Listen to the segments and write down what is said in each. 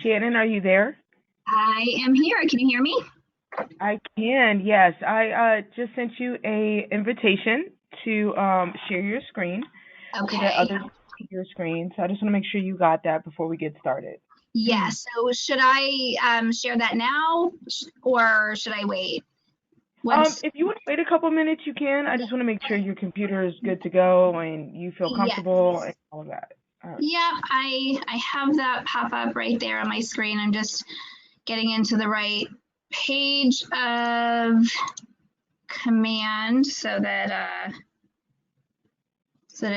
Shannon, are you there? I am here. Can you hear me? I can, yes. I just sent you a invitation to share your screen so that Okay. others can see your screen. So I just want to make sure you got that before we get started. Yes. So should I share that now or should I wait? Once. If you want to wait a couple minutes, you can. I just want to make sure your computer is good to go and you feel Yeah. comfortable and all of that. All right. Yeah, I have that pop up right there on my screen. I'm just getting into the right page of command so that I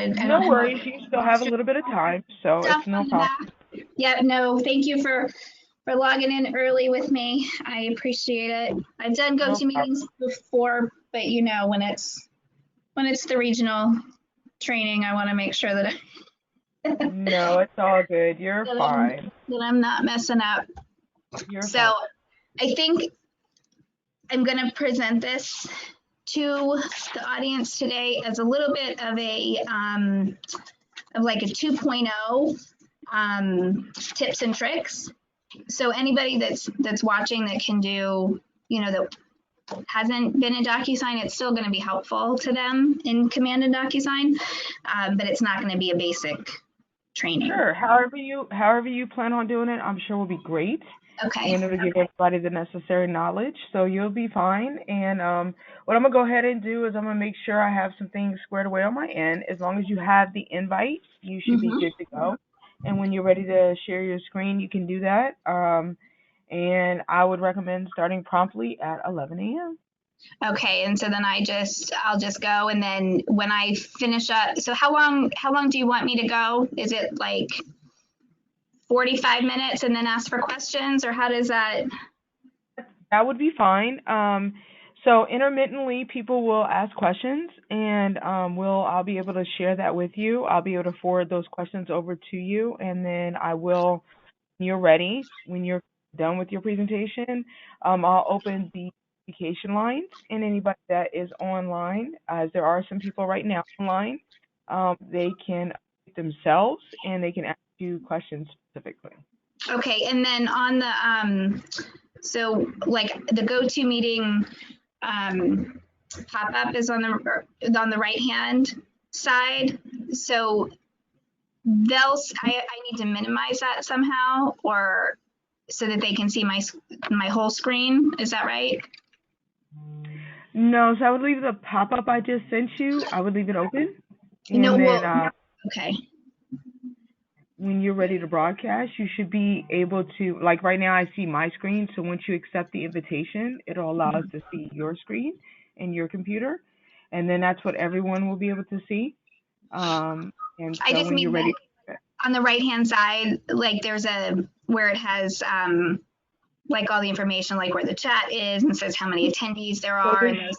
No don't have worries. You still have a little bit of time, so it's stuff no on the problem. back. Yeah, no, thank you for logging in early with me. I appreciate it. I've done No go-to problem. meetings before, but you know, when it's the regional training, I want to make sure that, No, it's all good. You're fine. that I'm not messing up. You're So fine. I think I'm going to present this to the audience today as a little bit of a of like a 2.0 tips and tricks. So anybody that's watching that can do, you know, that hasn't been in Docusign, it's still going to be helpful to them in Command and Docusign, but it's not going to be a basic training. Sure. However you plan on doing it, I'm sure will be great. Okay. And it'll give everybody the necessary knowledge, so you'll be fine. And what I'm gonna go ahead and do is I'm gonna make sure I have some things squared away on my end. As long as you have the invite, you should be good to go. And when you're ready to share your screen, you can do that. And I would recommend starting promptly at 11 a.m. Okay, and so then I'll just go, and then when I finish up, so how long do you want me to go? Is it like 45 minutes and then ask for questions, or how does that? That would be fine. So intermittently, people will ask questions, and I'll be able to share that with you. I'll be able to forward those questions over to you, and then I will, when you're ready, when you're done with your presentation, I'll open the communication lines, and anybody that is online, as there are some people right now online, they can themselves and they can ask you questions specifically. Okay, and then on the so like the go-to meeting pop-up is on the right hand side. So I need to minimize that somehow, or so that they can see my whole screen. Is that right? No, so I would leave the pop-up I just sent you. I would leave it open, and No, then well, okay. when you're ready to broadcast, you should be able to. Like right now, I see my screen. So once you accept the invitation, it'll allow us to see your screen and your computer, and then that's what everyone will be able to see. And I so just when you're mean ready, on the right hand side, like there's where it has like all the information, like where the chat is, and says how many attendees there so are, and there's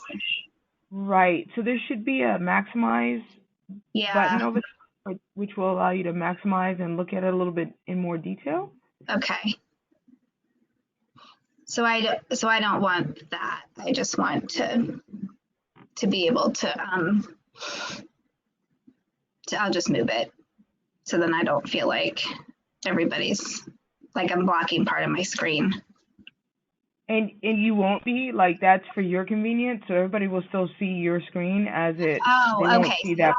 right. So there should be a maximize button yeah. over there, which will allow you to maximize and look at it a little bit in more detail. Okay. So I don't want that. I just want to be able to I'll just move it, so then I don't feel like everybody's like I'm blocking part of my screen. And you won't be, like, that's for your convenience, so everybody will still see your screen as it. Oh, They won't okay. see that.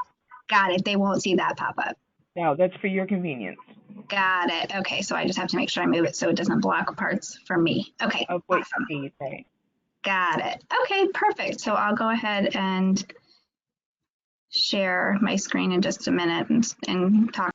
Got it. They won't see that pop up. No, that's for your convenience. Got it. Okay, so I just have to make sure I move it so it doesn't block parts for me. Okay. Of what Awesome. you see, right? Got it. Okay, perfect. So I'll go ahead and share my screen in just a minute and talk.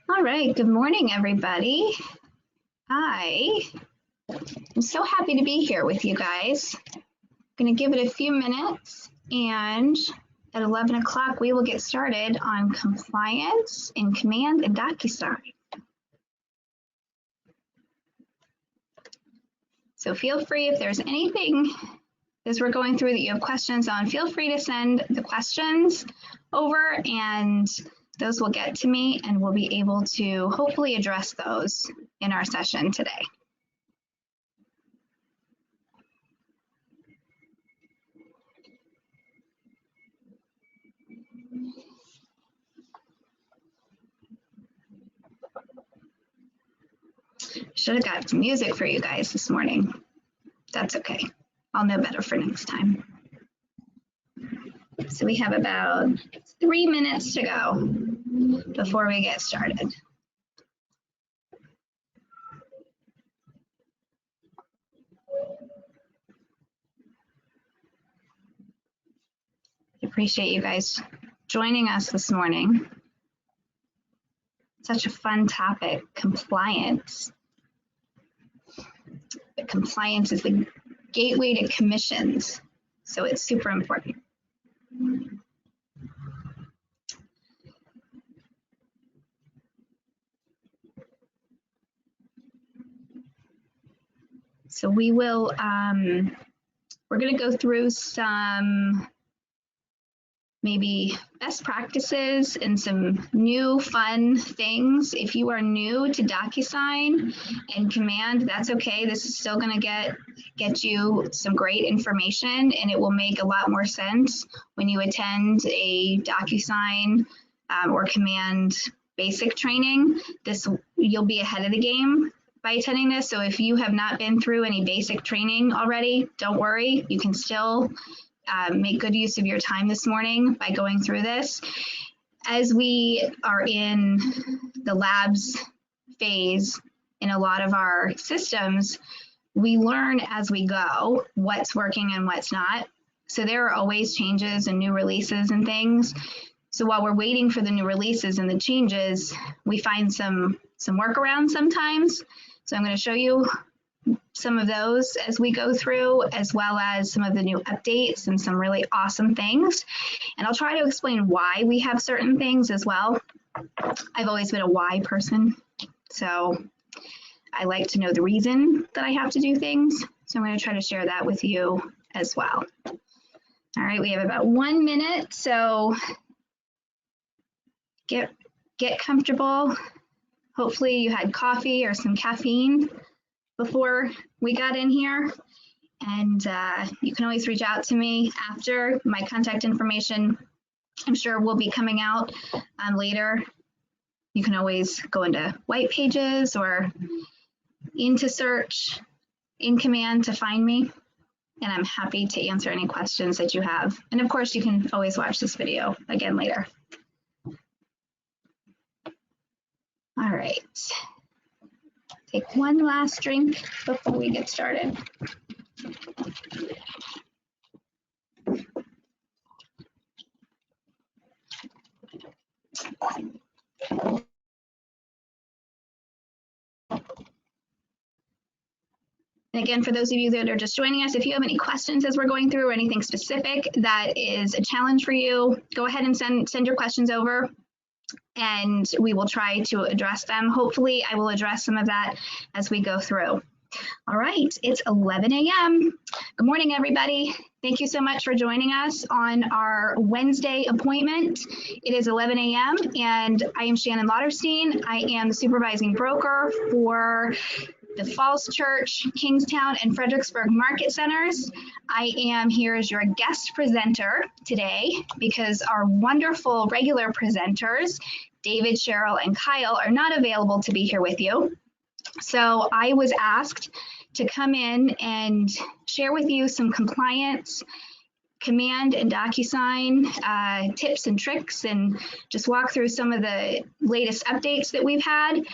All right, good morning, everybody. I am so happy to be here with you guys. I'm going to give it a few minutes, and at 11 o'clock, we will get started on compliance in Command and Docusign. So feel free, if there's anything as we're going through that you have questions on, feel free to send the questions over, and those will get to me, and we'll be able to hopefully address those in our session today. Should have got some music for you guys this morning. That's okay. I'll know better for next time. So we have about 3 minutes to go before we get started. I appreciate you guys joining us this morning. Such a fun topic, compliance. But compliance is the gateway to commissions, so it's super important. So we will, we're going to go through some maybe best practices and some new fun things. If you are new to Docusign and Command, that's okay. This is still going to get you some great information, and it will make a lot more sense when you attend a Docusign or Command basic training. You'll be ahead of the game by attending this. So if you have not been through any basic training already, don't worry. You can still make good use of your time this morning by going through this. As we are in the labs phase in a lot of our systems, we learn as we go what's working and what's not. So there are always changes and new releases and things. So while we're waiting for the new releases and the changes, we find some workarounds sometimes. So I'm going to show you some of those as we go through, as well as some of the new updates and some really awesome things. And I'll try to explain why we have certain things as well. I've always been a why person, so I like to know the reason that I have to do things. So I'm going to try to share that with you as well. All right, we have about 1 minute, so get comfortable. Hopefully you had coffee or some caffeine before we got in here, and you can always reach out to me after. My contact information, I'm sure, will be coming out later. You can always go into white pages or into search in Command to find me, and I'm happy to answer any questions that you have. And of course, you can always watch this video again later. All right. Take one last drink before we get started. And again, for those of you that are just joining us, if you have any questions as we're going through or anything specific that is a challenge for you, go ahead and send your questions over and we will try to address them. Hopefully I will address some of that as we go through. All right, it's 11 a.m. Good morning, everybody. Thank you so much for joining us on our Wednesday appointment. It is 11 a.m. and I am Shannon Lauterstein. I am the supervising broker for the Falls Church, Kingstown, and Fredericksburg Market Centers. I am here as your guest presenter today because our wonderful regular presenters, David, Cheryl, and Kyle, are not available to be here with you. So I was asked to come in and share with you some compliance, Command and Docusign tips and tricks, and just walk through some of the latest updates that we've had.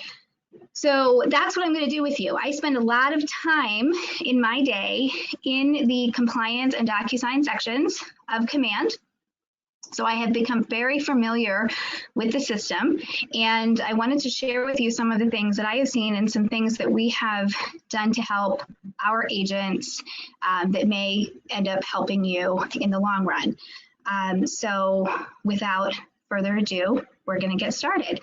So that's what I'm going to do with you. I spend a lot of time in my day in the compliance and Docusign sections of Command. So I have become very familiar with the system, and I wanted to share with you some of the things that I have seen and some things that we have done to help our agents that may end up helping you in the long run. So without further ado, we're going to get started.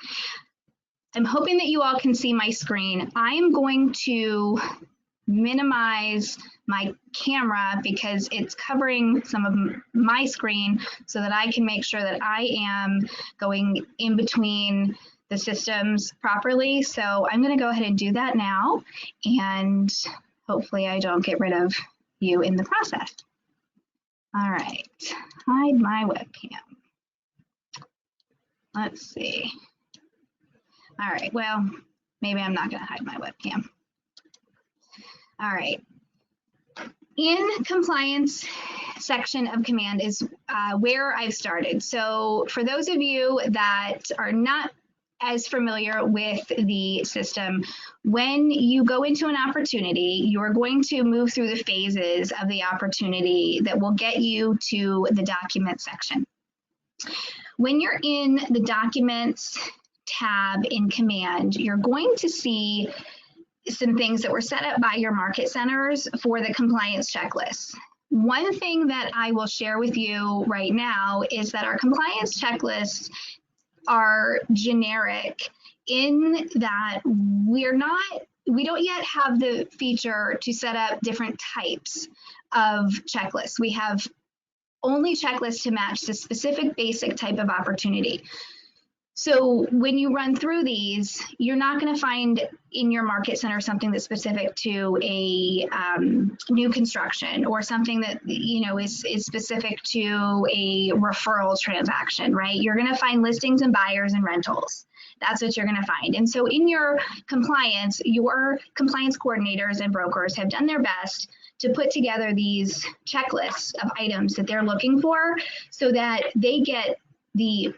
I'm hoping that you all can see my screen. I am going to minimize my camera because it's covering some of my screen so that I can make sure that I am going in between the systems properly. So I'm going to go ahead and do that now, and hopefully I don't get rid of you in the process. All right, hide my webcam. Let's see. All right, well, maybe I'm not going to hide my webcam. All right. In compliance section of Command is where I've started. So for those of you that are not as familiar with the system, when you go into an opportunity, you're going to move through the phases of the opportunity that will get you to the document section. When you're in the documents tab in Command, you're going to see some things that were set up by your market centers for the compliance checklist. One thing that I will share with you right now is that our compliance checklists are generic in that we don't yet have the feature to set up different types of checklists. We have only checklists to match the specific basic type of opportunity. So when you run through these, you're not going to find in your market center something that's specific to a new construction or something that is specific to a referral transaction, right? You're going to find listings and buyers and rentals. That's what you're going to find. And so in your compliance coordinators and brokers have done their best to put together these checklists of items that they're looking for so that they get the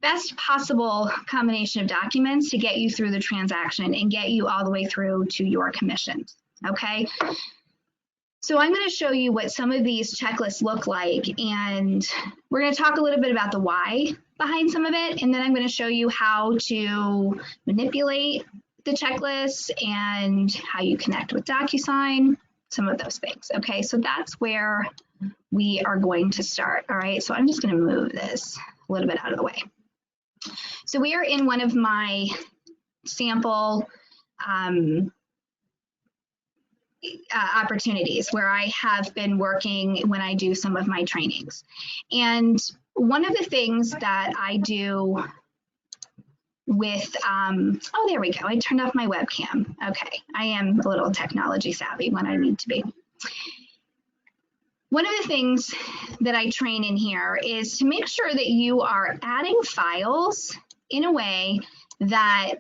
best possible combination of documents to get you through the transaction and get you all the way through to your commissions, okay? So I'm going to show you what some of these checklists look like, and we're going to talk a little bit about the why behind some of it, and then I'm going to show you how to manipulate the checklists and how you connect with Docusign, some of those things, okay? So that's where we are going to start, all right? So I'm just going to move this a little bit out of the way. So we are in one of my sample opportunities where I have been working when I do some of my trainings. And one of the things that I do with, oh, there we go. I turned off my webcam. Okay, I am a little technology savvy when I need to be. One of the things that I train in here is to make sure that you are adding files in a way that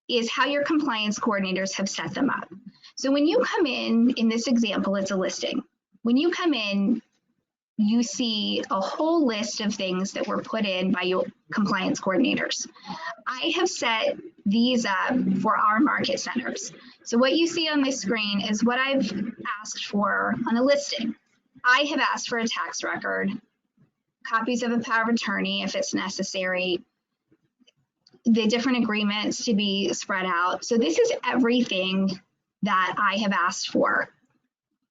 is how your compliance coordinators have set them up. So when you come in this example, it's a listing. When you come in, you see a whole list of things that were put in by your compliance coordinators. I have set these up for our market centers. So what you see on my screen is what I've asked for on a listing. I have asked for a tax record, copies of a power of attorney if it's necessary, the different agreements to be spread out. So this is everything that I have asked for.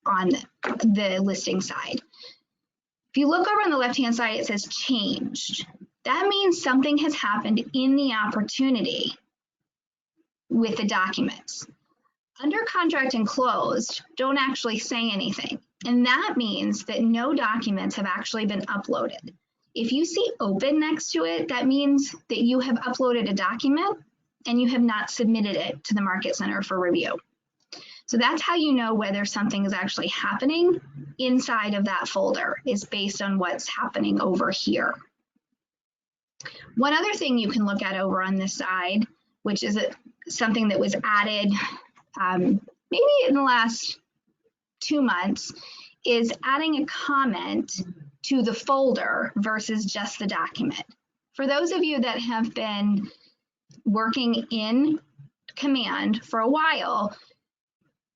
on the listing side. If you look over on the left-hand side, it says changed. That means something has happened in the opportunity with the documents. Under contract and closed, don't actually say anything. And that means that no documents have actually been uploaded. If you see open next to it, that means that you have uploaded a document and you have not submitted it to the Market Center for review. So that's how you know whether something is actually happening inside of that folder, is based on what's happening over here. One other thing you can look at over on this side, which is something that was added maybe in the last 2 months, is adding a comment to the folder versus just the document. For those of you that have been working in Command for a while,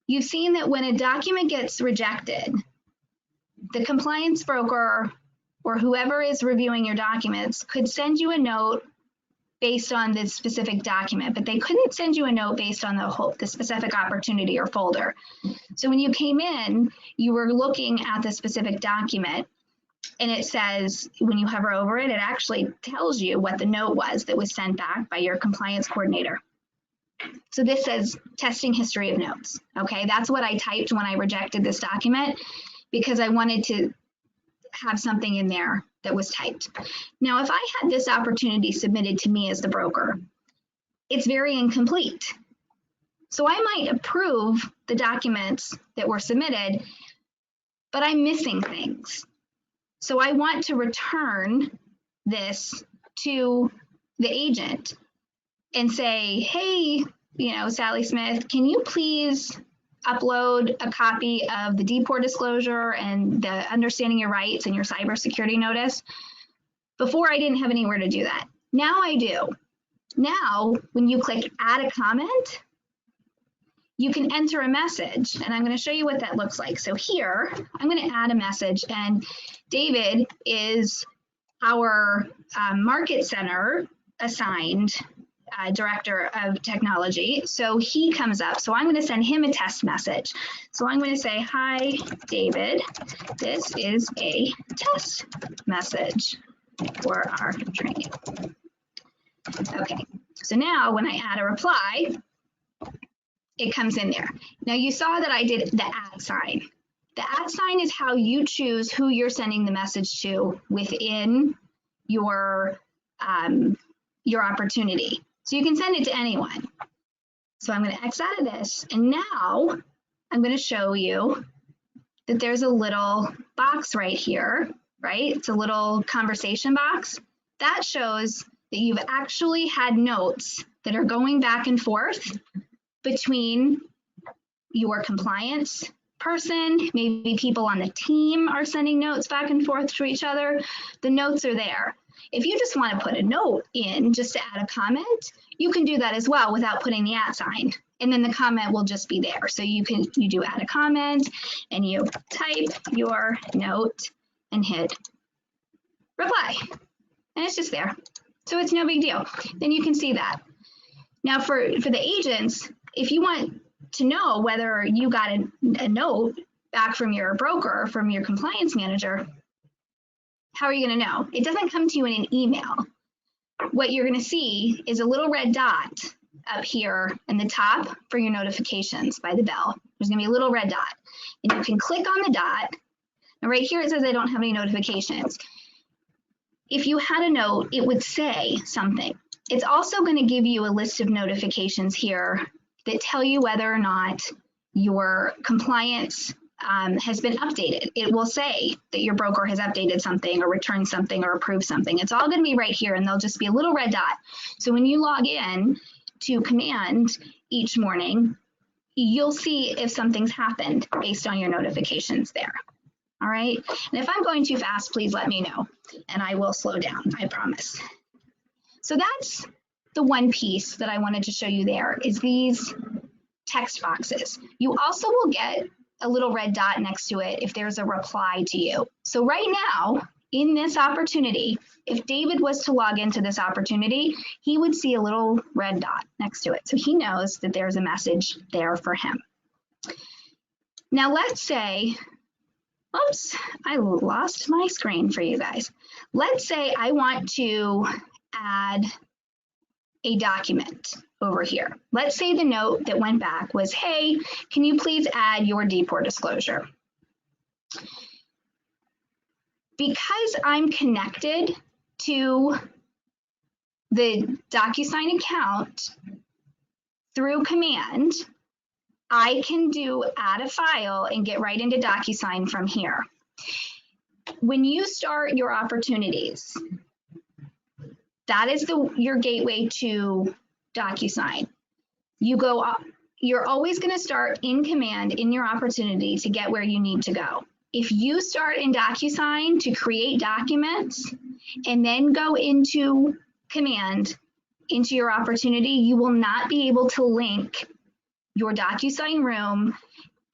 you've seen that when a document gets rejected, the compliance broker or whoever is reviewing your documents could send you a note based on the specific document, but they couldn't send you a note based on the specific opportunity or folder. So when you came in, you were looking at the specific document, and it says, when you hover over it, it actually tells you what the note was that was sent back by your compliance coordinator. So this says testing history of notes. Okay, that's what I typed when I rejected this document, because I wanted to have something in there that was typed. Now, if I had this opportunity submitted to me as the broker, it's very incomplete. So I might approve the documents that were submitted, but I'm missing things. So I want to return this to the agent and say, hey, Sally Smith, can you please upload a copy of the DPOR disclosure and the understanding your rights and your cybersecurity notice? Before, I didn't have anywhere to do that. Now I do. Now, when you click add a comment, you can enter a message, and I'm going to show you what that looks like. So here, I'm going to add a message, and David is our Market Center assigned Director of Technology. So he comes up. So I'm going to send him a test message. So I'm going to say, hi, David, this is a test message for our training. Okay, so now when I add a reply, it comes in there. Now you saw that I did the @ sign. The @ sign is how you choose who you're sending the message to within your opportunity. So you can send it to anyone. So I'm going to X out of this, and now I'm going to show you that there's a little box right here, right? It's a little conversation box. That shows that you've actually had notes that are going back and forth between your compliance person, maybe people on the team are sending notes back and forth to each other. The notes are there. If you just want to put a note in just to add a comment, you can do that as well without putting the @ sign. And then the comment will just be there. So you do add a comment and you type your note and hit reply. And it's just there. So it's no big deal. Then you can see that. Now for the agents, if you want to know whether you got a note back from your broker, from your compliance manager, how are you going to know? It doesn't come to you in an email. What you're going to see is a little red dot up here in the top for your notifications by the bell. There's going to be a little red dot, and you can click on the dot. And right here it says I don't have any notifications. If you had a note, it would say something. It's also going to give you a list of notifications here that tell you whether or not your compliance has been updated. It will say that your broker has updated something or returned something or approved something. It's all going to be right here, and there'll just be a little red dot. So when you log in to Command each morning, you'll see if something's happened based on your notifications there. All right. And if I'm going too fast, please let me know, and I will slow down, I promise. So that's the one piece that I wanted to show you there, is these text boxes. You also will get a little red dot next to it if there's a reply to you. So right now, in this opportunity, if David was to log into this opportunity, he would see a little red dot next to it. So he knows that there's a message there for him. Now let's say, oops, I lost my screen for you guys. Let's say I want to add a document over here. Let's say the note that went back was, hey, can you please add your deport disclosure? Because I'm connected to the Docusign account through command, I can do add a file and get right into Docusign from here. When you start your opportunities, that is your gateway to Docusign. You're always going to start in command in your opportunity to get where you need to go. If you start in Docusign to create documents and then go into command into your opportunity, you will not be able to link your Docusign room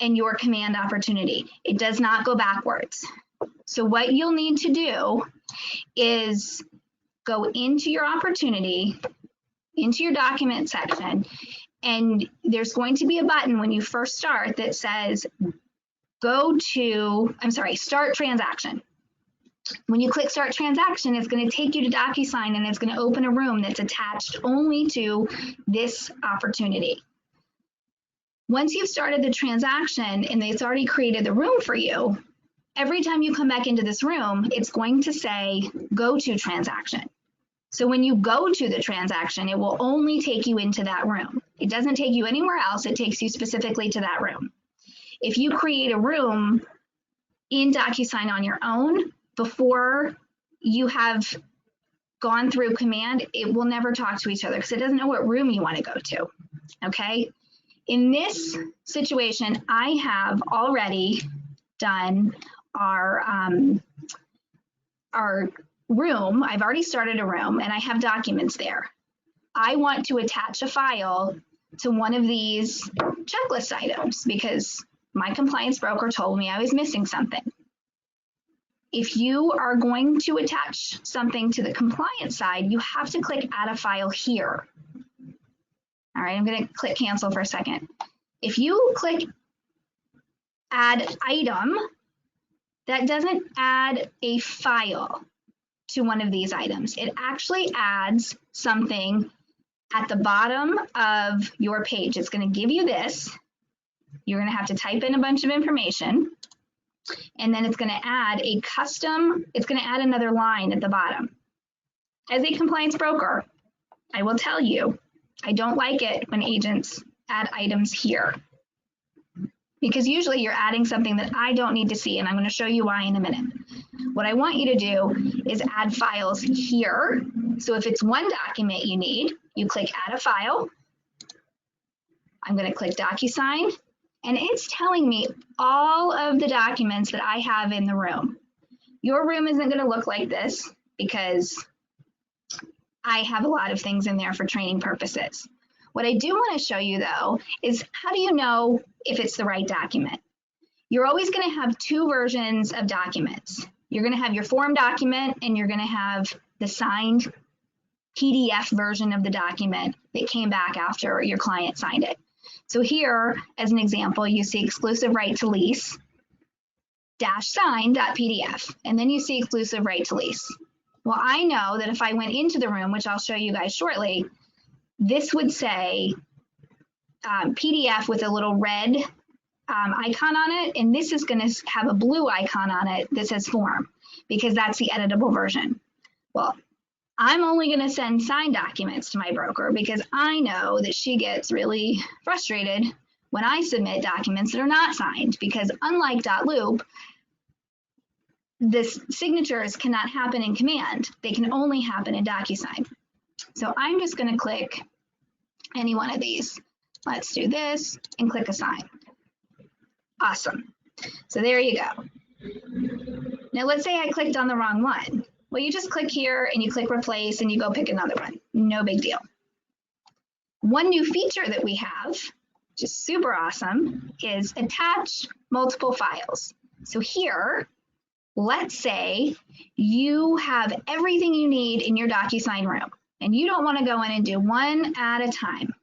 and your command opportunity. It does not go backwards. So what you'll need to do is go into your opportunity, into your document section, and there's going to be a button when you first start that says start transaction. When you click start transaction, it's going to take you to Docusign and it's going to open a room that's attached only to this opportunity. Once you've started the transaction and it's already created the room for you, every time you come back into this room, it's going to say go to transaction. So when you go to the transaction, it will only take you into that room. It doesn't take you anywhere else. It takes you specifically to that room. If you create a room in Docusign on your own before you have gone through command, it will never talk to each other because it doesn't know what room you want to go to. Okay. In this situation, I have already done our room. I've already started a room and I have documents there. I want to attach a file to one of these checklist items because my compliance broker told me I was missing something. If you are going to attach something to the compliance side, you have to click add a file here. All right, I'm going to click cancel for a second. If you click add item, that doesn't add a file to one of these items. It actually adds something at the bottom of your page. It's going to give you this. You're going to have to type in a bunch of information, and then it's going to add it's going to add another line at the bottom. As a compliance broker, I will tell you, I don't like it when agents add items here because usually you're adding something that I don't need to see, and I'm going to show you why in a minute. What I want you to do is add files here. So if it's one document you need, you click add a file. I'm going to click Docusign, and it's telling me all of the documents that I have in the room. Your room isn't going to look like this because I have a lot of things in there for training purposes. What I do want to show you though is how do you know if it's the right document? You're always going to have two versions of documents. You're going to have your form document and you're going to have the signed PDF version of the document that came back after your client signed it. So here, as an example, you see exclusive right to lease -sign.pdf, and then you see exclusive right to lease. Well, I know that if I went into the room, which I'll show you guys shortly, this would say PDF with a little red icon on it, and this is going to have a blue icon on it that says form, because that's the editable version. Well, I'm only going to send signed documents to my broker because I know that she gets really frustrated when I submit documents that are not signed, because unlike .loop, this signatures cannot happen in command. They can only happen in Docusign. So I'm just going to click any one of these. Let's do this and click assign. Awesome. So there you go. Now let's say I clicked on the wrong one. Well, you just click here and you click replace and you go pick another one. No big deal. One new feature that we have, which is super awesome, is attach multiple files. So here, let's say you have everything you need in your Docusign room and you don't want to go in and do one at a time.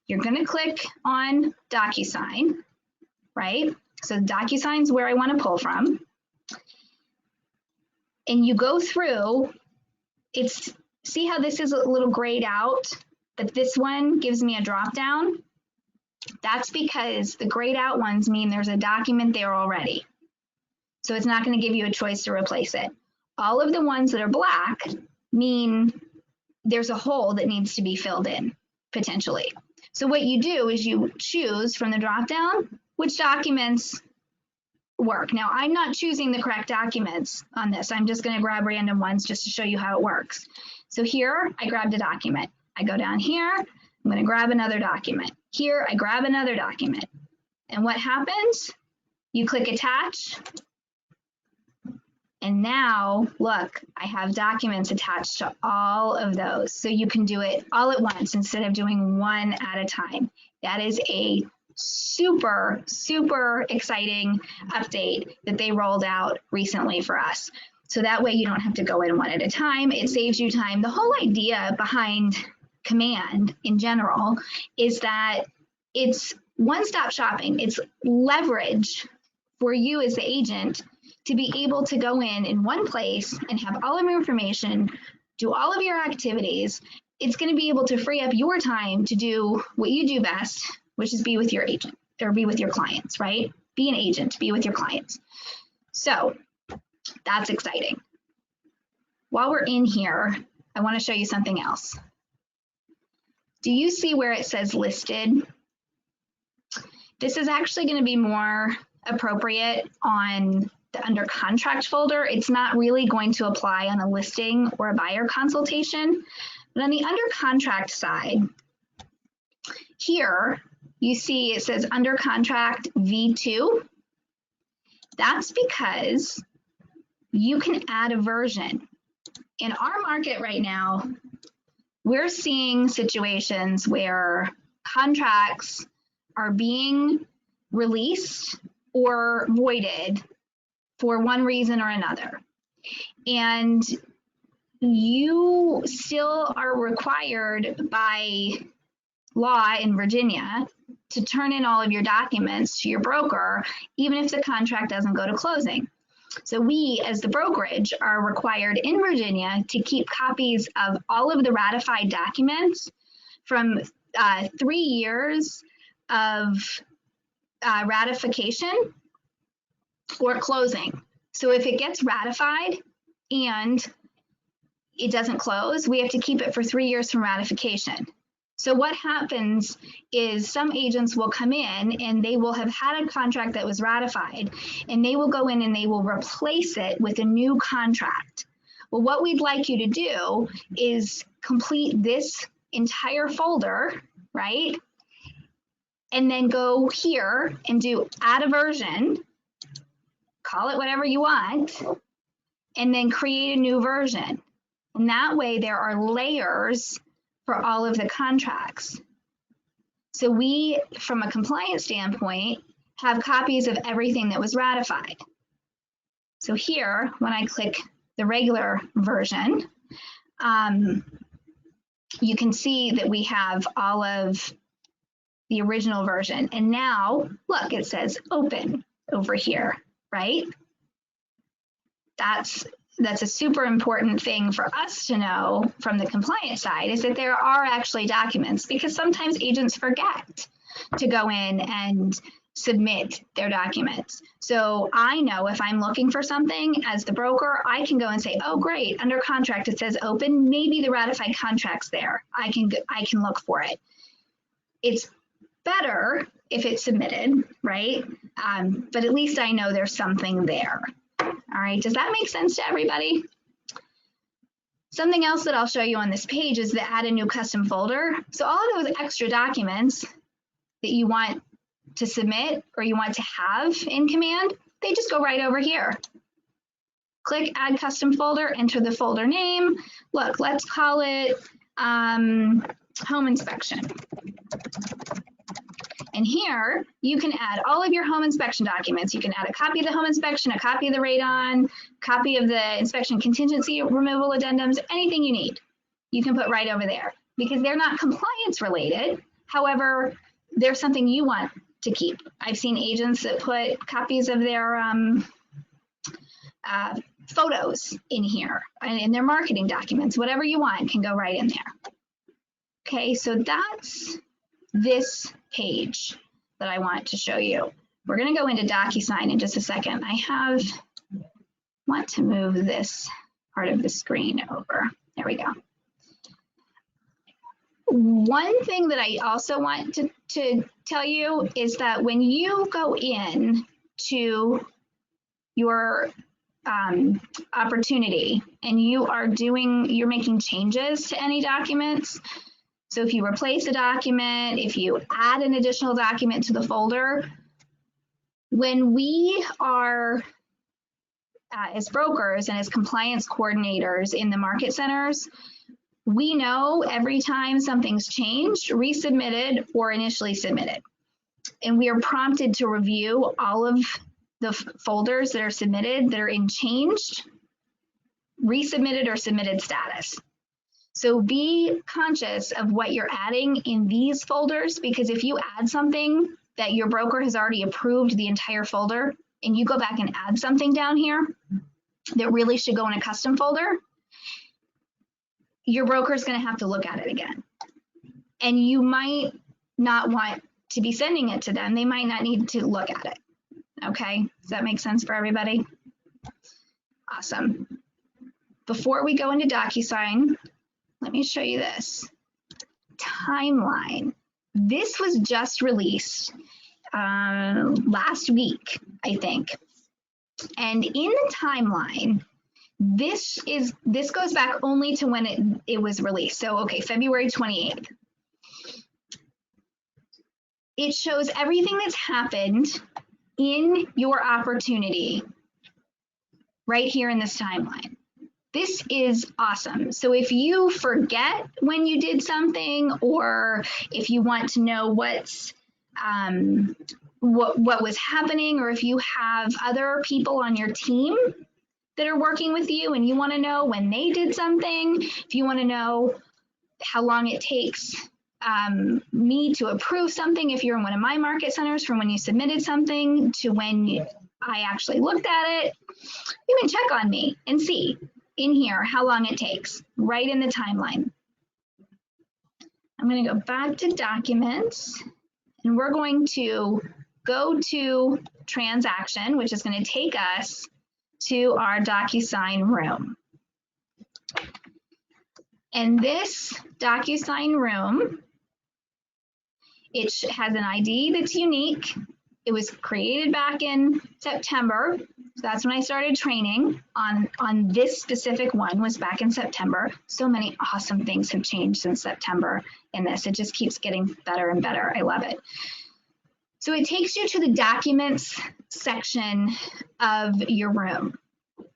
You're going to click on Docusign right? So Docusign's where I want to pull from. And you go through, see how this is a little grayed out, but this one gives me a drop down? That's because the grayed out ones mean there's a document there already. So it's not going to give you a choice to replace it. All of the ones that are black mean there's a hole that needs to be filled in, potentially. So what you do is you choose from the drop down which documents work. Now, I'm not choosing the correct documents on this. I'm just going to grab random ones just to show you how it works. So here, I grabbed a document. I go down here, I'm going to grab another document. Here, I grab another document. And what happens? You click attach. And now, look, I have documents attached to all of those. So you can do it all at once instead of doing one at a time. That is a super, super exciting update that they rolled out recently for us. So that way you don't have to go in one at a time. It saves you time. The whole idea behind Command in general is that it's one-stop shopping. It's leverage for you as the agent to be able to go in one place and have all of your information, do all of your activities. It's going to be able to free up your time to do what you do best, which is be with your agent or be with your clients, right? Be an agent, be with your clients. So that's exciting. While we're in here, I want to show you something else. Do you see where it says listed? This is actually going to be more appropriate on the under contract folder. It's not really going to apply on a listing or a buyer consultation. But on the under contract side, here you see it says under contract V2. That's because you can add a version. In our market right now, we're seeing situations where contracts are being released or voided for one reason or another. And you still are required by law in Virginia to turn in all of your documents to your broker, even if the contract doesn't go to closing. So we, as the brokerage, are required in Virginia to keep copies of all of the ratified documents from 3 years of ratification or closing. So if it gets ratified and it doesn't close, we have to keep it for 3 years from ratification. So what happens is some agents will come in and they will have had a contract that was ratified and they will go in and they will replace it with a new contract. Well, what we'd like you to do is complete this entire folder, right? And then go here and do add a version, call it whatever you want, and then create a new version. And that way there are layers for all of the contracts. So we, from a compliance standpoint, have copies of everything that was ratified. So here, when I click the regular version, you can see that we have all of the original version. And now, look, it says open over here, right? That's a super important thing for us to know from the compliance side, is that there are actually documents, because sometimes agents forget to go in and submit their documents. So I know if I'm looking for something as the broker, I can go and say, oh great, under contract it says open, maybe the ratified contract's there. I can look for it. It's better if it's submitted, right? But at least I know there's something there. All right, does that make sense to everybody? Something else that I'll show you on this page is the add a new custom folder. So all of those extra documents that you want to submit or you want to have in Command, they just go right over here. Click add custom folder, enter the folder name. Look, let's call it home inspection. And here you can add all of your home inspection documents. You can add a copy of the home inspection, a copy of the radon, copy of the inspection contingency removal addendums, anything you need. You can put right over there because they're not compliance related. However, there's something you want to keep. I've seen agents that put copies of their photos in here and in their marketing documents. Whatever you want can go right in there. Okay, so that's this page that I want to show you. We're going to go into Docusign in just a second. I want to move this part of the screen over. There we go. One thing that I also want to tell you is that when you go in to your opportunity and you're making changes to any documents. So if you replace a document, if you add an additional document to the folder, when we are as brokers and as compliance coordinators in the market centers, we know every time something's changed, resubmitted, or initially submitted. And we are prompted to review all of the folders that are submitted that are in changed, resubmitted, or submitted status. So be conscious of what you're adding in these folders, because if you add something that your broker has already approved the entire folder, and you go back and add something down here that really should go in a custom folder, your broker is going to have to look at it again. And you might not want to be sending it to them. They might not need to look at it. Okay, does that make sense for everybody? Awesome. Before we go into Docusign, let me show you this. Timeline. This was just released last week, I think. And in the timeline, this goes back only to when it was released. So, okay, February 28th. It shows everything that's happened in your opportunity right here in this timeline. This is awesome. So if you forget when you did something, or if you want to know what was happening, or if you have other people on your team that are working with you and you want to know when they did something, if you want to know how long it takes me to approve something, if you're in one of my market centers, from when you submitted something to when I actually looked at it, you can check on me and see in here how long it takes right in the timeline. I'm going to go back to documents, and we're going to go to transaction, which is going to take us to our Docusign room. And this Docusign room, it has an ID that's unique. It was created back in September. So that's when I started training on this specific one, was back in September. So many awesome things have changed since September in this. It just keeps getting better and better. I love it. So it takes you to the documents section of your room.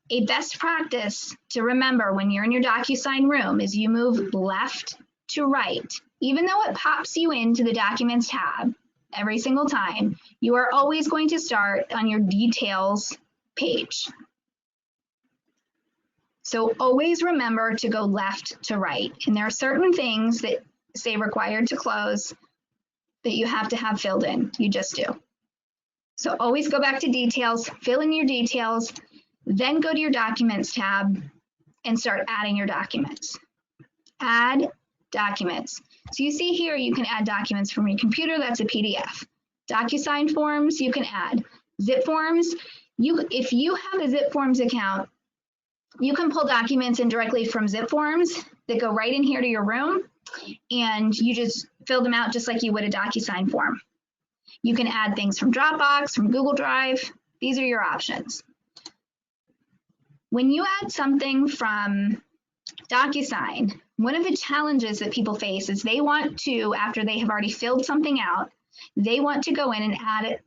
A best practice to remember when you're in your Docusign room is you move left to right. Even though it pops you into the Documents tab every single time, you are always going to start on your Details page. So always remember to go left to right. And there are certain things that say required to close that you have to have filled in. You just do. So always go back to Details, fill in your details, then go to your Documents tab and start adding your documents. Add documents. So you see here, you can add documents from your computer. That's a PDF. Docusign forms, you can add. Zip forms, if you have a Zip Forms account, you can pull documents in directly from Zip Forms that go right in here to your room, and you just fill them out just like you would a Docusign form. You can add things from Dropbox, from Google Drive. These are your options. When you add something from Docusign, one of the challenges that people face is they want to, after they have already filled something out, they want to go in and add it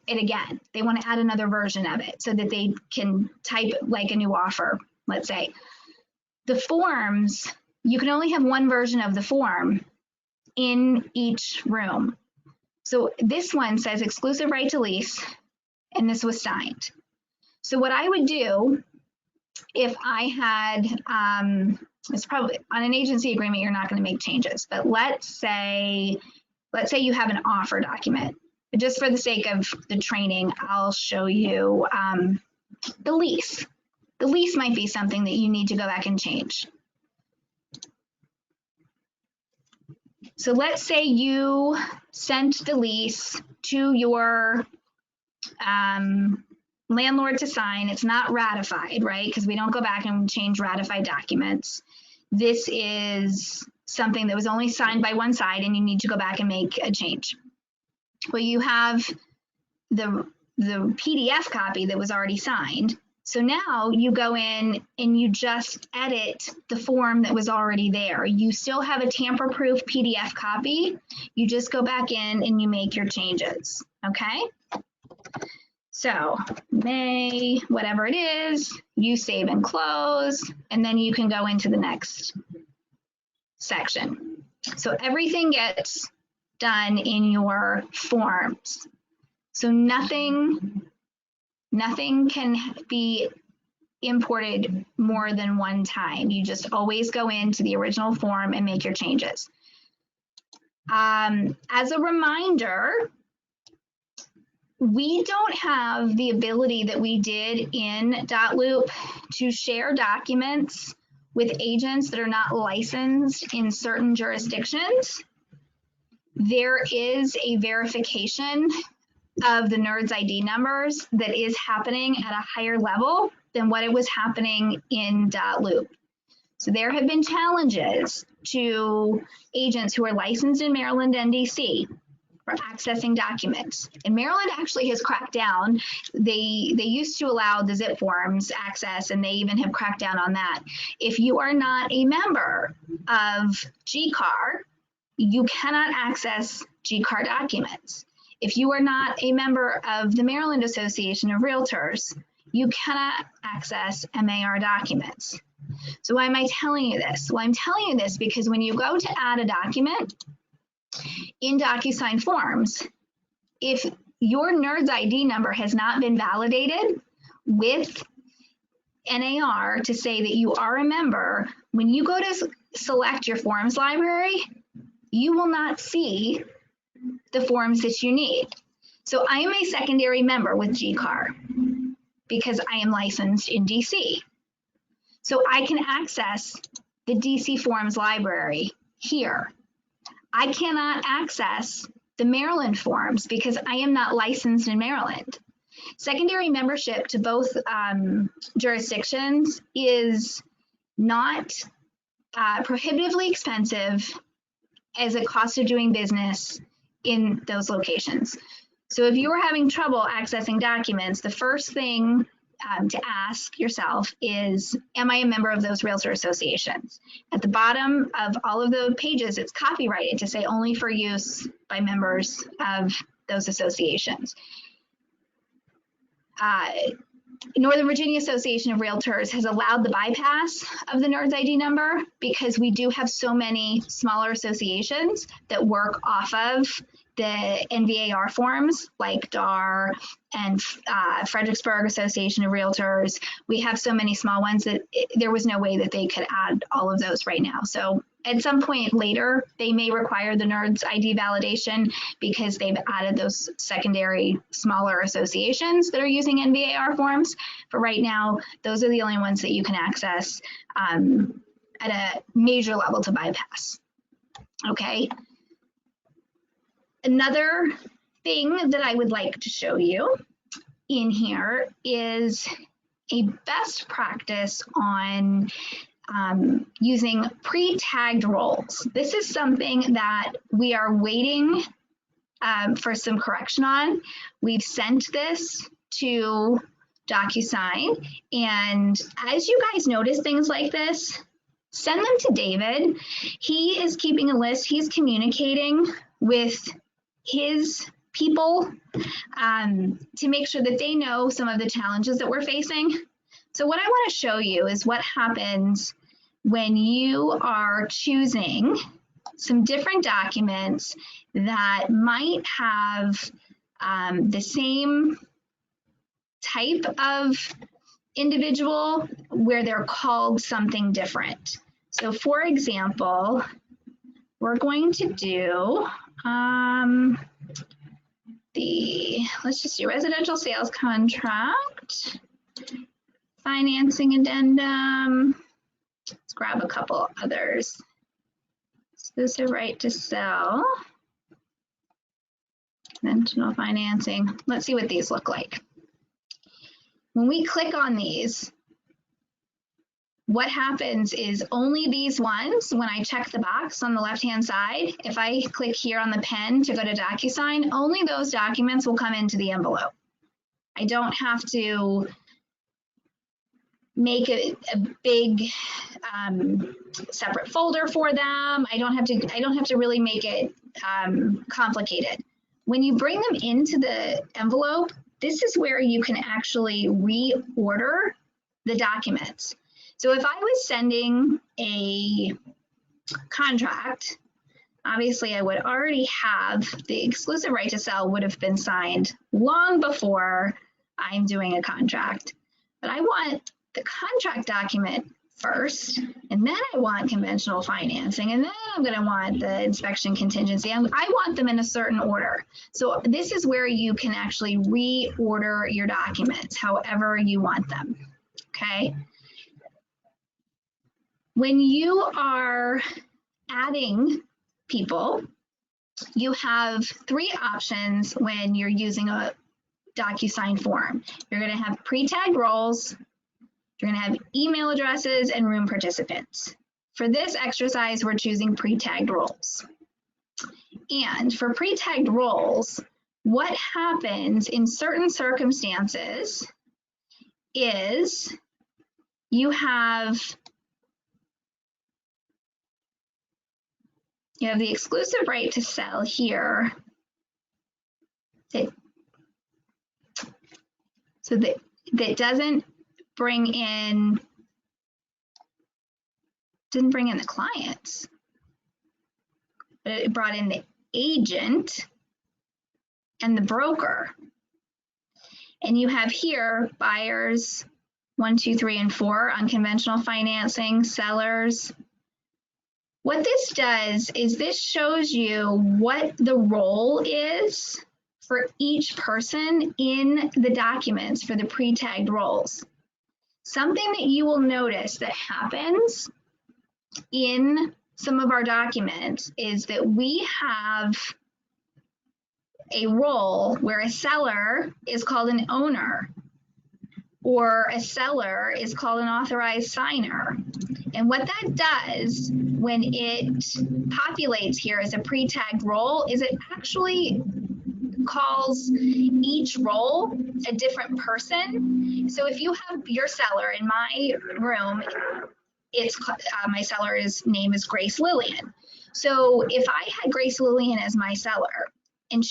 again. They want to add another version of it so that they can type like a new offer, let's say. The forms, you can only have one version of the form in each room. So this one says exclusive right to lease, and this was signed. So what I would do if I had, it's probably on an agency agreement, you're not going to make changes, but let's say you have an offer document But just for the sake of the training, I'll show you the lease. The lease might be something that you need to go back and change. So let's say you sent the lease to your landlord to sign. It's not ratified, right? Because we don't go back and change ratified documents. This is something that was only signed by one side and you need to go back and make a change. Well, you have the PDF copy that was already signed. So now you go in and you just edit the form that was already there. You still have a tamper-proof PDF copy. You just go back in and you make your changes, okay? So May, whatever it is, you save and close, and then you can go into the next section. So everything gets done in your forms. So nothing can be imported more than one time. You just always go into the original form and make your changes. As a reminder, we don't have the ability that we did in .loop to share documents with agents that are not licensed in certain jurisdictions. There is a verification of the NERDS ID numbers that is happening at a higher level than what it was happening in .loop. So there have been challenges to agents who are licensed in Maryland and DC for accessing documents. And Maryland actually has cracked down. They used to allow the zip forms access, and they even have cracked down on that. If you are not a member of GCAR, you cannot access GCAR documents. If you are not a member of the Maryland Association of Realtors, you cannot access MAR documents. So why am I telling you this? Well, I'm telling you this because when you go to add a document in Docusign Forms, if your NERDS ID number has not been validated with NAR to say that you are a member, when you go to select your forms library, you will not see the forms that you need. So I am a secondary member with GCAR because I am licensed in DC. So I can access the DC forms library here. I cannot access the Maryland forms because I am not licensed in Maryland. Secondary membership to both jurisdictions is not prohibitively expensive as a cost of doing business in those locations. So if you're having trouble accessing documents, the first thing to ask yourself is, am I a member of those realtor associations? At the bottom of all of the pages, it's copyrighted to say only for use by members of those associations. Northern Virginia Association of Realtors has allowed the bypass of the NERDS ID number because we do have so many smaller associations that work off of the NVAR forms like DAR and Fredericksburg Association of Realtors. We have so many small ones that there was no way that they could add all of those right now. So at some point later, they may require the NERDS ID validation because they've added those secondary smaller associations that are using NVAR forms. But right now, those are the only ones that you can access at a major level to bypass. Okay. Another thing that I would like to show you in here is a best practice on using pre-tagged roles. This is something that we are waiting for some correction on. We've sent this to Docusign, and as you guys notice things like this, send them to David. He is keeping a list. He's communicating with his people to make sure that they know some of the challenges that we're facing. So what I want to show you is what happens when you are choosing some different documents that might have the same type of individual where they're called something different. So for example, we're going to do let's just do residential sales contract, financing addendum. Let's grab a couple others. Exclusive right to sell, conventional financing. Let's see what these look like. When we click on these, what happens is only these ones, when I check the box on the left-hand side, if I click here on the pen to go to Docusign, only those documents will come into the envelope. I don't have to make a big separate folder for them. I don't have to really make it complicated. When you bring them into the envelope, this is where you can actually reorder the documents. So if I was sending a contract, obviously I would already have the exclusive right to sell would have been signed long before I'm doing a contract. But I want the contract document first, and then I want conventional financing, and then I'm going to want the inspection contingency. I want them in a certain order. So this is where you can actually reorder your documents however you want them. Okay. When you are adding people, you have three options when you're using a Docusign form. You're going to have pre-tagged roles, you're going to have email addresses, and room participants. For this exercise, we're choosing pre-tagged roles. And for pre-tagged roles, what happens in certain circumstances is you have the exclusive right to sell here. So that didn't bring in the clients, but it brought in the agent and the broker. And you have here buyers 1, 2, 3, and 4, unconventional financing, sellers. What this does is this shows you what the role is for each person in the documents for the pre-tagged roles. Something that you will notice that happens in some of our documents is that we have a role where a seller is called an owner, or a seller is called an authorized signer. And what that does when it populates here as a pre-tagged role is it actually calls each role a different person. So if you have your seller in my room, it's my seller's name is Grace Lillian. So if I had Grace Lillian as my seller and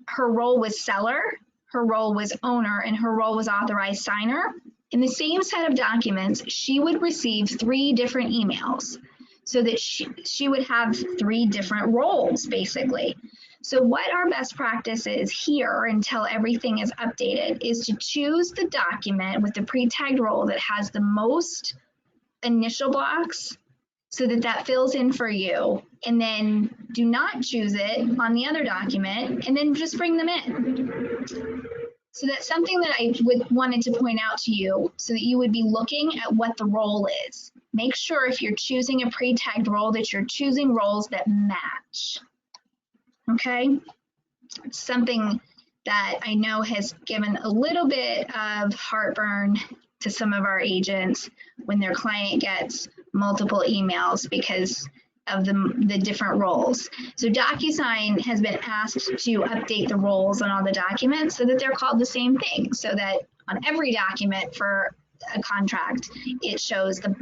her role was seller, her role was owner, and her role was authorized signer, in the same set of documents, she would receive 3 different emails so that she would have 3 different roles, basically. So what our best practice is here until everything is updated is to choose the document with the pre-tagged role that has the most initial blocks so that fills in for you, and then do not choose it on the other document, and then just bring them in. So that's something that I wanted to point out to you so that you would be looking at what the role is. Make sure if you're choosing a pre-tagged role that you're choosing roles that match. Okay? It's something that I know has given a little bit of heartburn to some of our agents when their client gets multiple emails because of the different roles. So Docusign has been asked to update the roles on all the documents so that they're called the same thing, so that on every document for a contract, it shows the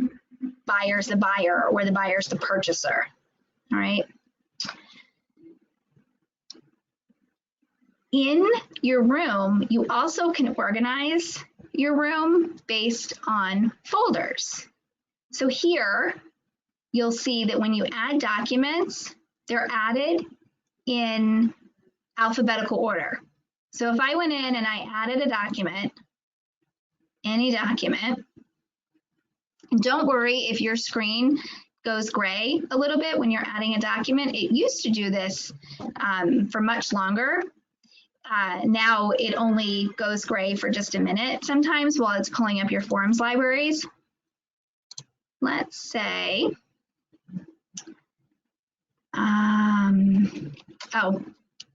buyer's the buyer or the buyer's the purchaser. All right. In your room, you also can organize your room based on folders. So here, you'll see that when you add documents, they're added in alphabetical order. So if I went in and I added a document, any document, and don't worry if your screen goes gray a little bit when you're adding a document. It used to do this for much longer. now it only goes gray for just a minute sometimes while it's pulling up your forms libraries. Let's say, oh,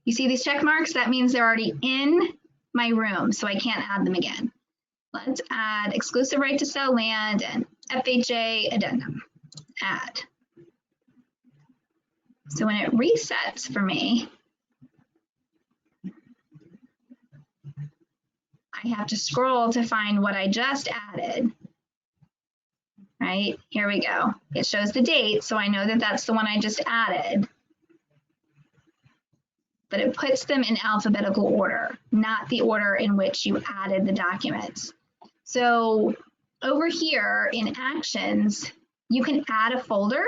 you see these check marks? That means they're already in my room, so I can't add them again. Let's add exclusive right to sell land and FHA addendum, add. So when it resets for me, I have to scroll to find what I just added. Right, here we go. It shows the date, so I know that that's the one I just added. But it puts them in alphabetical order, not the order in which you added the documents. So over here in Actions, you can add a folder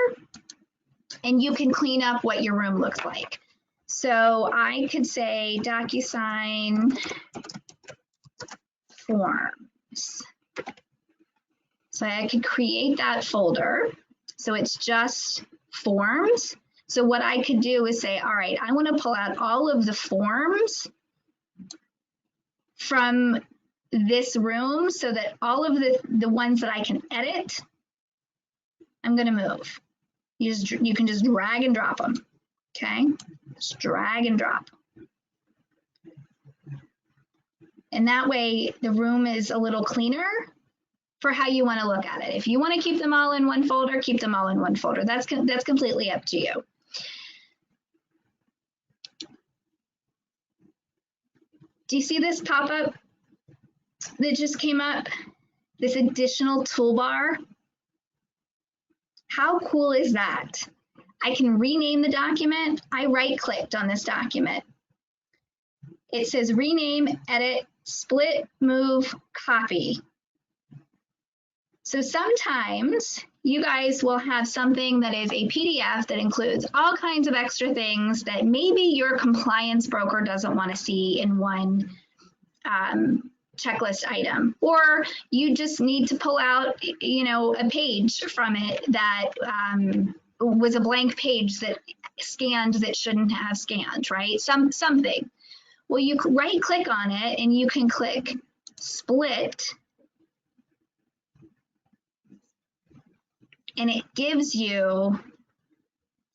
and you can clean up what your room looks like. So I could say Docusign Forms. So I could create that folder. So it's just forms. So what I could do is say, all right, I want to pull out all of the forms from this room so that all of the ones that I can edit, I'm going to move. You can just drag and drop them. Okay, just drag and drop. And that way the room is a little cleaner for how you want to look at it. If you want to keep them all in one folder, keep them all in one folder. That's completely up to you. Do you see this pop-up that just came up? This additional toolbar? How cool is that? I can rename the document. I right-clicked on this document. It says rename, edit, split, move, copy. So sometimes you guys will have something that is a PDF that includes all kinds of extra things that maybe your compliance broker doesn't want to see in one checklist item, or you just need to pull out, a page from it that was a blank page that scanned that shouldn't have scanned, right? Something. Well, you right click on it and you can click split. And it gives you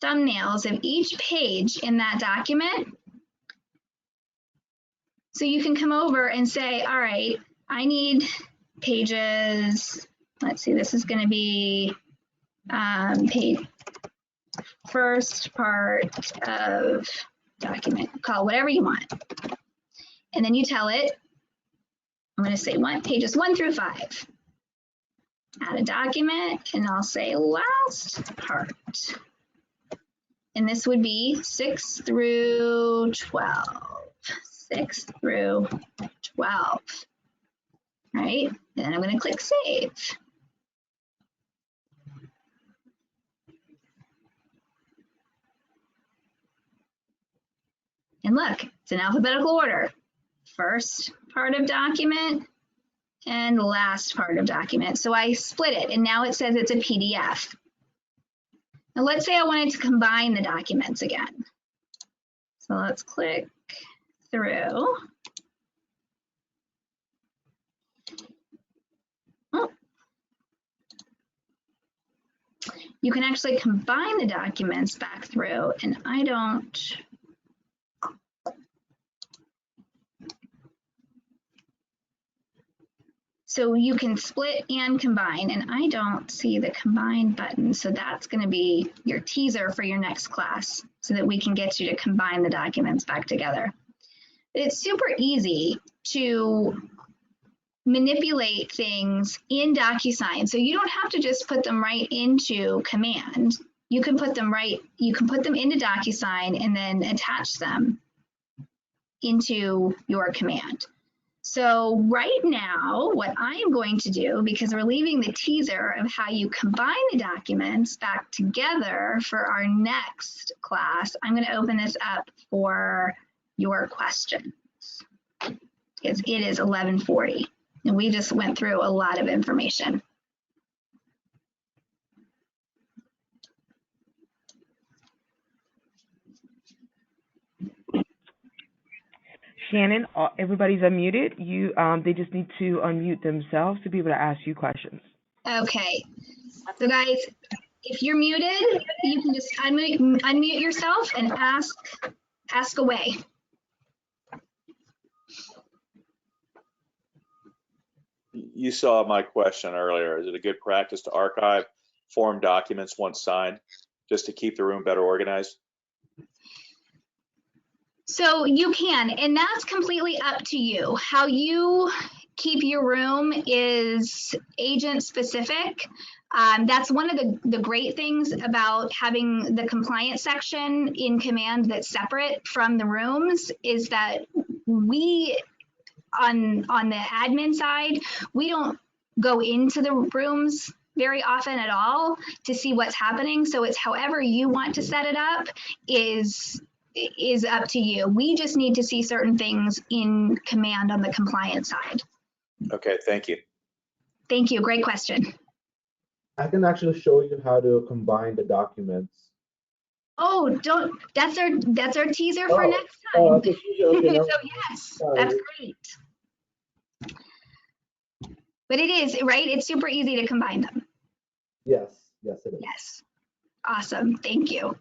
thumbnails of each page in that document. So you can come over and say, all right, I need pages, let's see, this is going to be page first part of document, call whatever you want. And then you tell it, I'm going to say pages 1 through 5. Add a document, and I'll say last part. And this would be 6 through 12. 6 through 12. Right? Then I'm going to click save. And look, it's in alphabetical order. First part of document and last part of document. So I split it, and now it says it's a PDF. Now let's say I wanted to combine the documents again. So let's click through. Oh. You can actually combine the documents back through, and I don't. So you can split and combine, and I don't see the combine button. So that's going to be your teaser for your next class so that we can get you to combine the documents back together. It's super easy to manipulate things in Docusign. So you don't have to just put them right into Command. You can put them into Docusign and then attach them into your Command. So right now, what I'm going to do, because we're leaving the teaser of how you combine the documents back together for our next class, I'm going to open this up for your questions. Because it is 11:40, and we just went through a lot of information. Shannon, everybody's unmuted. They just need to unmute themselves to be able to ask you questions. Okay. So guys, if you're muted, you can just unmute yourself and ask away. You saw my question earlier. Is it a good practice to archive form documents once signed, just to keep the room better organized? So you can, and that's completely up to you. How you keep your room is agent specific. That's one of the great things about having the compliance section in Command that's separate from the rooms is that we, on the admin side, we don't go into the rooms very often at all to see what's happening. So it's however you want to set it up is up to you. We just need to see certain things in Command on the compliance side. Okay, thank you. Thank you. Great question. I can actually show you how to combine the documents. Oh, that's our teaser for next time. Oh, okay, okay, So yes, that's great. But it is, right? It's super easy to combine them. Yes, yes it is. Yes. Awesome. Thank you.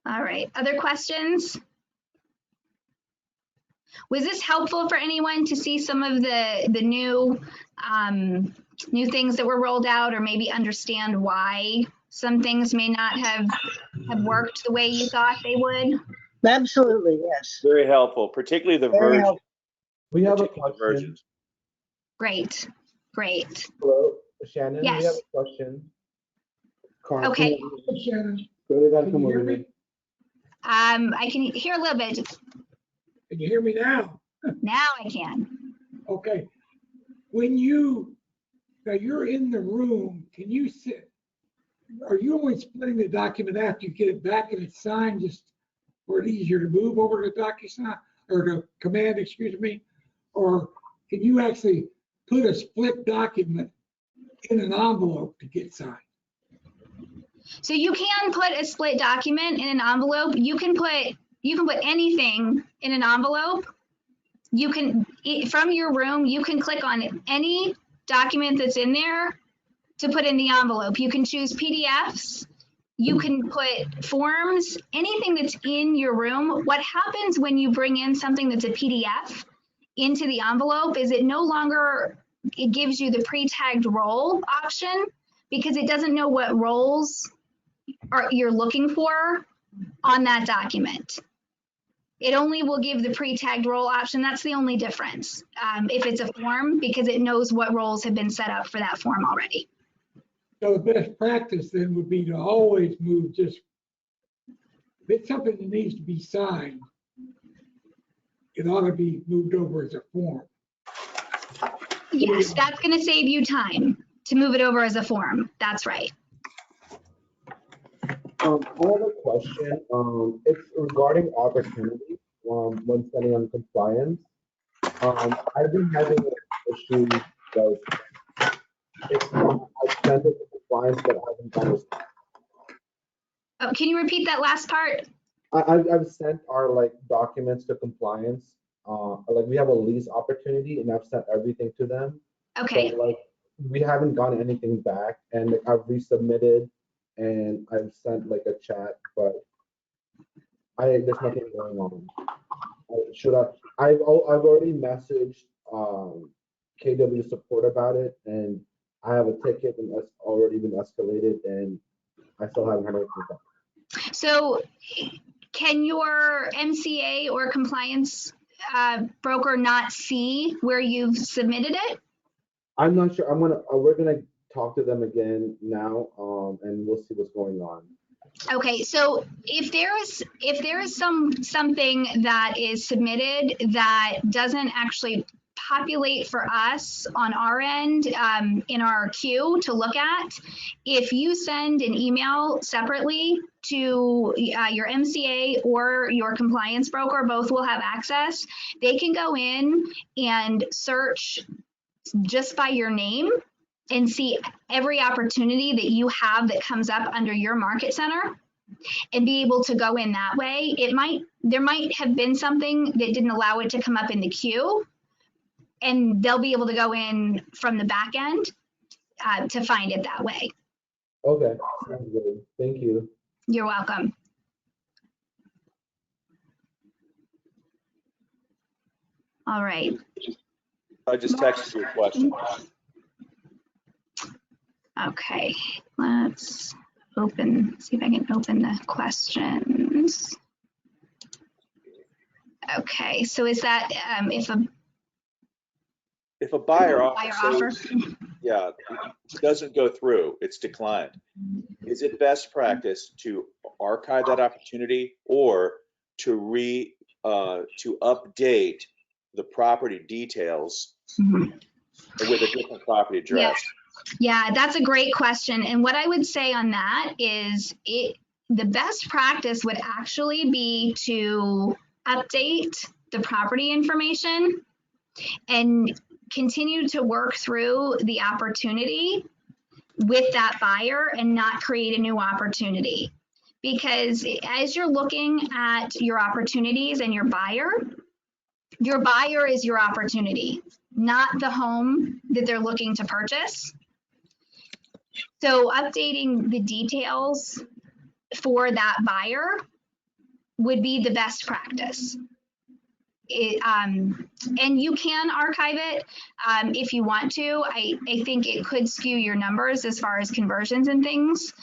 All right. Other questions? Was this helpful for anyone to see some of the new things that were rolled out, or maybe understand why some things may not have worked the way you thought they would? Absolutely, yes. Very helpful, particularly the Very version. helpful. We have a particular question. versions. Great. Hello, Shannon. Yes. We have a question. Carl, Okay. Shannon, Go to can you hear me? I can hear a little bit. Can you hear me now? Now I can. Okay. When now you're in the room, can you sit? Are you only splitting the document after you get it back and it's signed, just for it easier to move over to Docusign or to Command, excuse me? Or can you actually put a split document in an envelope to get signed? So you can put a split document in an envelope. You can put anything in an envelope. You can, from your room, you can click on any document that's in there to put in the envelope. You can choose PDFs. You can put forms, anything that's in your room. What happens when you bring in something that's a PDF into the envelope is it gives you the pre-tagged role option because it doesn't know what roles you're looking for on that document. It only will give the pre-tagged role option. That's the only difference if it's a form, because it knows what roles have been set up for that form already. So the best practice then would be to always move if it's something that needs to be signed, it ought to be moved over as a form. Yes, that's going to save you time to move it over as a form. That's right. I have a question. It's regarding opportunity when setting on compliance. I've been having issues like I've sent it to compliance, but I haven't done it. Oh, can you repeat that last part? I've sent our documents to compliance. Like we have a lease opportunity, and I've sent everything to them. Okay. But we haven't gotten anything back, and I've resubmitted, and I've sent a chat, but there's nothing going on. I've already messaged KW support about it, and I have a ticket, and that's already been escalated, and I still haven't heard anything back. So can your MCA or compliance broker not see where you've submitted it? I'm not sure. We're gonna talk to them again now, and we'll see what's going on. Okay, so if there is something that is submitted that doesn't actually populate for us on our end in our queue to look at, if you send an email separately to your MCA or your compliance broker, both will have access. They can go in and search just by your name and see every opportunity that you have that comes up under your market center and be able to go in that way. There might have been something that didn't allow it to come up in the queue, and they'll be able to go in from the back end to find it that way. Okay, sounds good. Thank you. You're welcome. All right. I just texted you a question. Okay, let's see if I can open the questions. Okay, so is that If a buyer buyer offer? yeah, doesn't go through, it's declined. Is it best practice to archive that opportunity or to update the property details with a different property address? Yeah, that's a great question. And what I would say on that is the best practice would actually be to update the property information and continue to work through the opportunity with that buyer and not create a new opportunity. Because as you're looking at your opportunities and your buyer is your opportunity, not the home that they're looking to purchase. So updating the details for that buyer would be the best practice. And you can archive it if you want to. I think it could skew your numbers as far as conversions and things,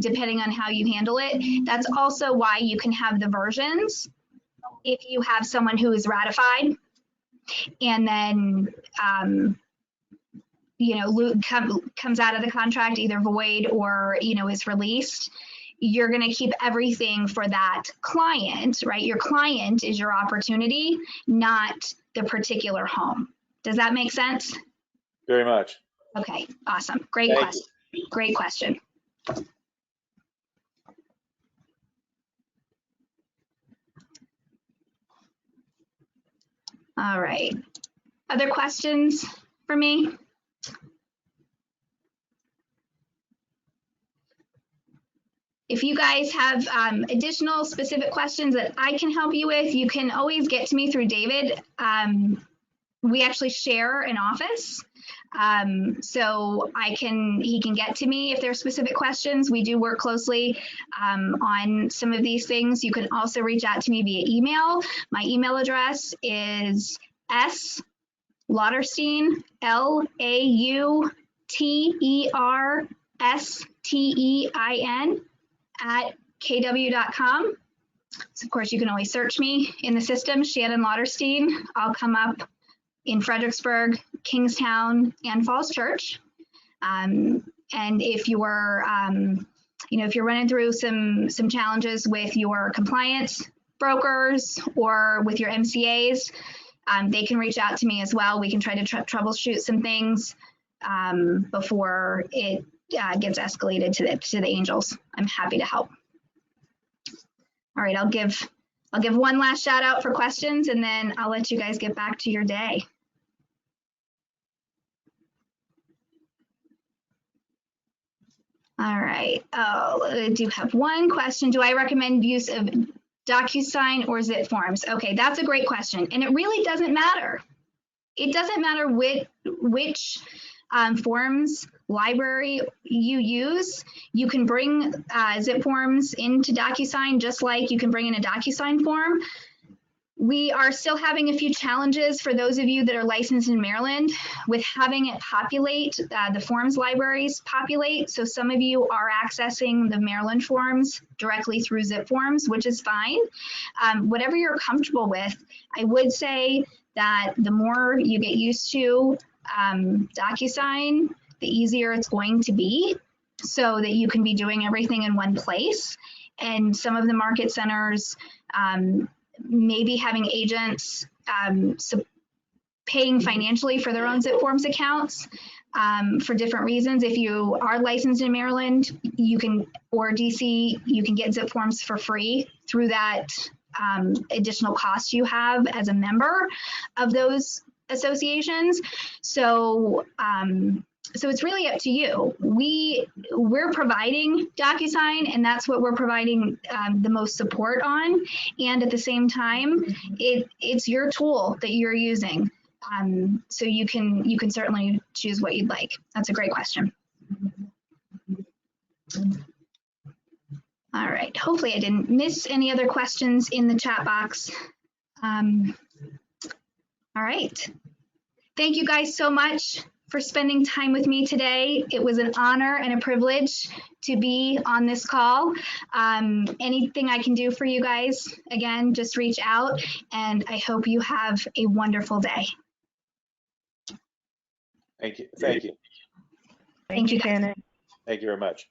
depending on how you handle it. That's also why you can have the versions if you have someone who is ratified and then comes out of the contract either void or is released. You're going to keep everything for that client, right? Your client is your opportunity, not the particular home. Does that make sense? Very much. Okay, awesome. Great question. Great question. All right. Other questions for me? If you guys have additional specific questions that I can help you with, you can always get to me through David. We actually share an office, so he can get to me if there are specific questions. We do work closely on some of these things. You can also reach out to me via email. My email address is slauterstein, LAUTERSTEIN @kw.com. So of course you can always search me in the system, Shannon Lauterstein. I'll come up in Fredericksburg, Kingstown, and Falls Church. And if you're, if you're running through some challenges with your compliance brokers or with your MCAs, they can reach out to me as well. We can try to troubleshoot some things before it gets escalated to the angels. I'm happy to help. All right, I'll give one last shout out for questions, and then I'll let you guys get back to your day. All right. Oh, I do have one question. Do I recommend use of Docusign or zip forms? Okay, that's a great question, and it really doesn't matter. It doesn't matter which forms library you use. You can bring zip forms into Docusign just like you can bring in a Docusign form. We are still having a few challenges for those of you that are licensed in Maryland with having it populate, the forms libraries populate. So some of you are accessing the Maryland forms directly through zip forms, which is fine. Whatever you're comfortable with, I would say that the more you get used to Docusign, the easier it's going to be so that you can be doing everything in one place. And some of the market centers, maybe having agents paying financially for their own zip forms accounts for different reasons. If you are licensed in Maryland, you can, or DC, you can get zip forms for free through that additional cost you have as a member of those associations. So So it's really up to you. We're providing Docusign, and that's what we're providing the most support on. And at the same time, it's your tool that you're using. So you can certainly choose what you'd like. That's a great question. All right. Hopefully I didn't miss any other questions in the chat box. All right. Thank you guys so much for spending time with me today. It was an honor and a privilege to be on this call. Anything I can do for you guys, again, just reach out, and I hope you have a wonderful day. Thank you. Thank you. Thank you, guys. Shannon. Thank you very much.